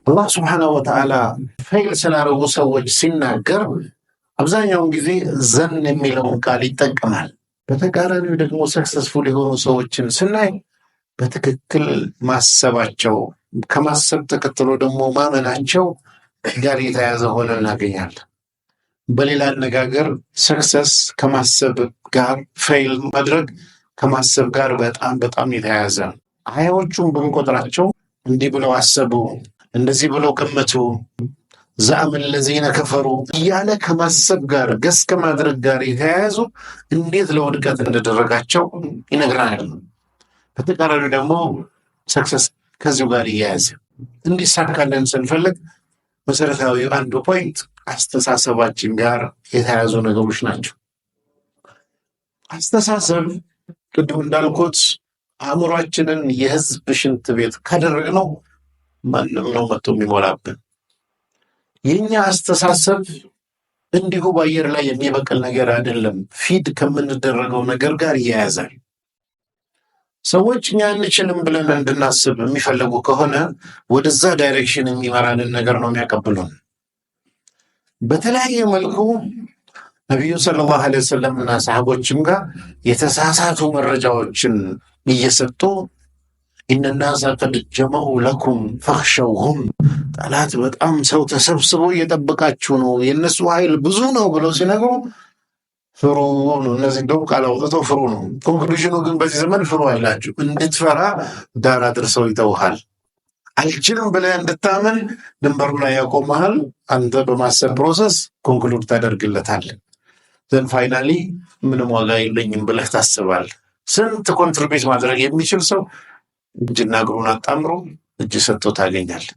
አላህ ስብሓነሁ ወተዓላ ፌል ስላደረጉ ሰዎች ሲናገር አብዛኛውን ጊዜ ዘን የሚለውን ቃል ይጠቀማል። በተቃራኒው ደግሞ ሰክሰስፉል የሆኑ ሰዎችን ስናይ በትክክል ማሰባቸው ከማሰብ ተከትሎ ደግሞ ማመናቸው ጋር የተያዘ ሆነ እናገኛለን። በሌላ አነጋገር ሰክሰስ ከማሰብ ጋር፣ ፌል ማድረግ ከማሰብ ጋር በጣም በጣም የተያያዘ ነው። አያዎቹን ብንቆጥራቸው እንዲህ ብለው አሰቡ፣ እንደዚህ ብለው ገመቱ፣ ዘአመ ለዚነ ከፈሩ እያለ ከማሰብ ጋር ገስ ከማድረግ ጋር የተያያዙ እንዴት ለውድቀት እንደደረጋቸው ይነግረናል። በተቃራኒው ደግሞ ሰክሰስ ከዚሁ ጋር እያያዘ እንዲሳካለን ስንፈልግ መሰረታዊ አንዱ ፖይንት አስተሳሰባችን ጋር የተያያዙ ነገሮች ናቸው። አስተሳሰብ ቅድም እንዳልኩት አእምሯችንን የህዝብ ሽንት ቤት ካደረግነው ማንም ነው መጥቶ የሚሞላብን። የኛ አስተሳሰብ እንዲሁ በአየር ላይ የሚበቅል ነገር አይደለም። ፊድ ከምንደረገው ነገር ጋር ይያያዛል። ሰዎች እኛ አንችልም ብለን እንድናስብ የሚፈልጉ ከሆነ ወደዛ ዳይሬክሽን የሚመራንን ነገር ነው የሚያቀብሉን። በተለያየ መልኩ ነቢዩ ሰለላሁ ዐለይሂ ወሰለም እና ሰሃቦችም ጋር የተሳሳቱ መረጃዎችን እየሰጡ ኢነናሰ ቀድ ጀመዑ ለኩም ፈኽሸውሁም፣ ጠላት በጣም ሰው ተሰብስቦ እየጠበቃችሁ ነው፣ የእነሱ ኃይል ብዙ ነው ብለው ሲነግሩ ፍሩ ነው። እነዚህ እንደውም ቃል አውጥተው ፍሩ ነው። ኮንክሉዥኑ ግን በዚህ ዘመን ፍሩ አላችሁ። እንድትፈራ ዳር አድርሰው ይተውሃል። አልችልም ብለህ እንድታመን ድንበሩ ላይ ያቆመሃል። አንተ በማሰብ ፕሮሰስ ኮንክሉድ ታደርግለታለህ። ዘን ፋይናሊ ምንም ዋጋ የለኝም ብለህ ታስባለህ። ስንት ኮንትሪቢዩት ማድረግ የሚችል ሰው እጅና እግሩን አጣምሮ እጅ ሰጥቶ ታገኛለህ።